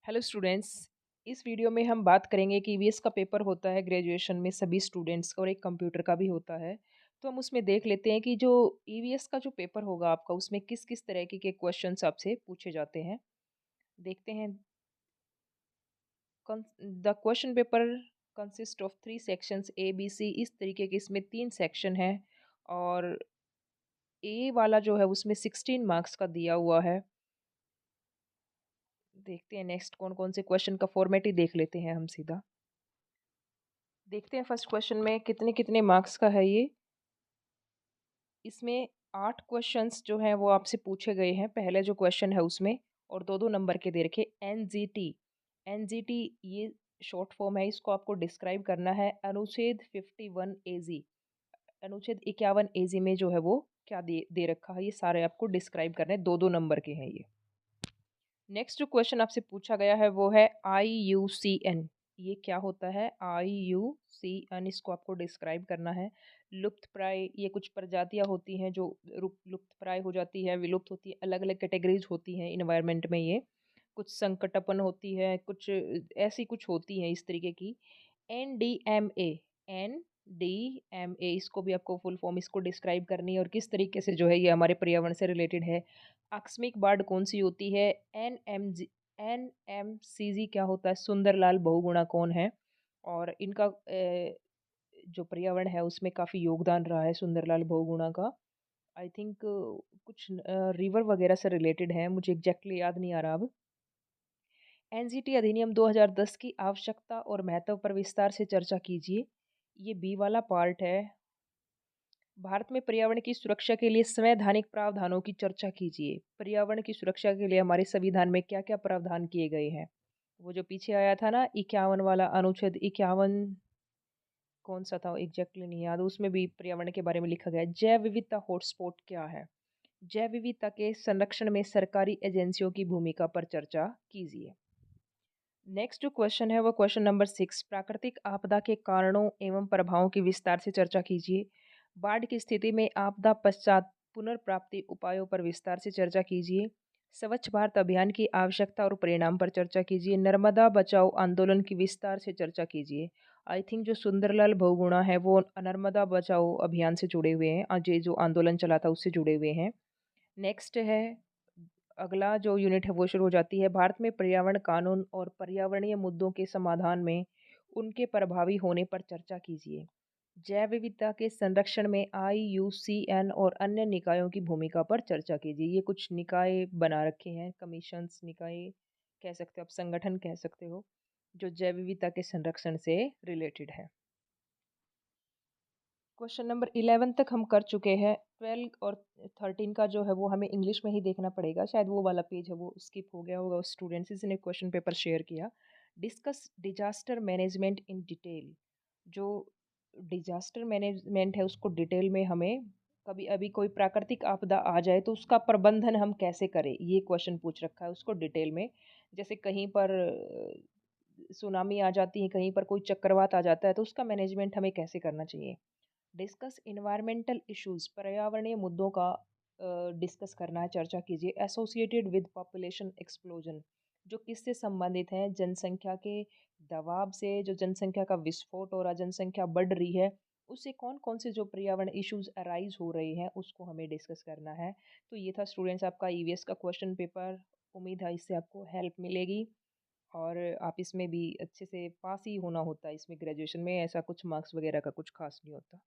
Hello students. इस video में हम बात करेंगे कि ईवीएस का पेपर होता है ग्रेजुएशन में सभी स्टूडेंट्स का और एक कंप्यूटर का भी होता है। तो हम उसमें देख लेते हैं कि जो ईवीएस का जो पेपर होगा आपका उसमें किस किस तरह के क्वेश्चंस आपसे पूछे जाते हैं। देखते हैं। The question paper consist of 3 sections A B C, इस तरीके के इसमें 3 सेक्शन हैं। और ए वाला जो है उसमें 16 मार्क्स का दिया हुआ है। देखते हैं नेक्स्ट कौन कौन से क्वेश्चन का फॉर्मेट ही देख लेते हैं हम सीधा। देखते हैं फर्स्ट क्वेश्चन में कितने कितने मार्क्स का है ये। इसमें 8 क्वेश्चंस जो हैं वो आपसे पूछे गए हैं। पहले जो क्वेश्चन है उसमें और दो दो नंबर के दे रखे। एनजीटी, एनजीटी ये शॉर्ट फॉर्म है, इसको आपको डिस्क्राइब करना है। अनुच्छेद 51 एजी, अनुच्छेद 51 एजी में जो है वो क्या दे दे रखा है, ये सारे आपको डिस्क्राइब करने हैं। दो दो नंबर के हैं ये। नेक्स्ट जो क्वेश्चन आपसे पूछा गया है वो है IUCN। ये क्या होता है IUCN, इसको आपको डिस्क्राइब करना है। लुप्त प्राय, ये कुछ प्रजातियां होती हैं जो लुप्त प्राय हो जाती है, विलुप्त होती है, अलग अलग कैटेगरीज होती हैं इन्वायरमेंट में। ये कुछ संकटपन होती है, कुछ ऐसी कुछ होती हैं इस तरीके की। NDMA, NDMA इसको भी आपको फुल फॉर्म इसको डिस्क्राइब करनी है और किस तरीके से जो है ये हमारे पर्यावरण से रिलेटेड है। आकस्मिक बाढ़ कौन सी होती है। NMCG क्या होता है, सुंदरलाल बहुगुणा कौन है। और इनका जो पर्यावरण है उसमें काफ़ी योगदान रहा है सुंदरलाल बहुगुणा का। आई थिंक कुछ रिवर वगैरह से रिलेटेड है, मुझे एग्जैक्टली याद नहीं आ रहा अब। एनजीटी अधिनियम 2010 की आवश्यकता और महत्व पर विस्तार से चर्चा कीजिए। ये बी वाला पार्ट है। भारत में पर्यावरण की सुरक्षा के लिए संवैधानिक प्रावधानों की चर्चा कीजिए। पर्यावरण की सुरक्षा के लिए हमारे संविधान में क्या क्या प्रावधान किए गए हैं। वो जो पीछे आया था ना 51 वाला अनुच्छेद 51, कौन सा था एग्जैक्टली नहीं याद, उसमें भी पर्यावरण के बारे में लिखा गया है। जैव विविधता हॉटस्पॉट क्या है। जैव विविधता के संरक्षण में सरकारी एजेंसियों की भूमिका पर चर्चा कीजिए। नेक्स्ट जो क्वेश्चन है वो क्वेश्चन नंबर 6, प्राकृतिक आपदा के कारणों एवं प्रभावों की विस्तार से चर्चा कीजिए। बाढ़ की स्थिति में आपदा पश्चात पुनर्प्राप्ति उपायों पर विस्तार से चर्चा कीजिए। स्वच्छ भारत अभियान की आवश्यकता और परिणाम पर चर्चा कीजिए। नर्मदा बचाओ आंदोलन की विस्तार से चर्चा कीजिए। आई थिंक जो सुंदरलाल बहुगुणा है वो नर्मदा बचाओ अभियान से जुड़े हुए हैं, आज ये जो आंदोलन चला था उससे जुड़े हुए हैं। नेक्स्ट है, अगला जो यूनिट है वो शुरू हो जाती है। भारत में पर्यावरण कानून और पर्यावरणीय मुद्दों के समाधान में उनके प्रभावी होने पर चर्चा कीजिए। जैव विविधता के संरक्षण में IUCN और अन्य निकायों की भूमिका पर चर्चा कीजिए। ये कुछ निकाय बना रखे हैं, कमीशंस, निकाय कह सकते हो आप, संगठन कह सकते हो, जो जैव विविधता के संरक्षण से रिलेटेड है। क्वेश्चन नंबर 11 तक हम कर चुके हैं। 12 और 13 का जो है वो हमें इंग्लिश में ही देखना पड़ेगा, शायद वो वाला पेज है वो स्किप हो गया होगा उस स्टूडेंट से ने क्वेश्चन पेपर शेयर किया। Discuss disaster management in detail. जो डिजास्टर मैनेजमेंट है उसको डिटेल में हमें, कभी अभी कोई प्राकृतिक आपदा आ जाए तो उसका प्रबंधन हम कैसे करें, ये क्वेश्चन पूछ रखा है उसको डिटेल में। जैसे कहीं पर सुनामी आ जाती है, कहीं पर कोई चक्रवात आ जाता है तो उसका मैनेजमेंट हमें कैसे करना चाहिए। डिस्कस इन्वायरमेंटल इश्यूज, पर्यावरणीय मुद्दों का डिस्कस करना है, चर्चा कीजिए। एसोसिएटेड विद पॉपुलेशन एक्सप्लोजन, जो किससे संबंधित हैं, जनसंख्या के दबाव से, जो जनसंख्या का विस्फोट हो रहा, जनसंख्या बढ़ रही है, उससे कौन कौन से जो पर्यावरण इश्यूज अराइज हो रहे हैं उसको हमें डिस्कस करना है। तो ये था स्टूडेंट्स आपका ईवीएस का क्वेश्चन पेपर। उम्मीद है इससे आपको हेल्प मिलेगी और आप इसमें भी अच्छे से पास ही होना होता है। इसमें ग्रेजुएशन में ऐसा कुछ मार्क्स वगैरह का कुछ खास नहीं होता।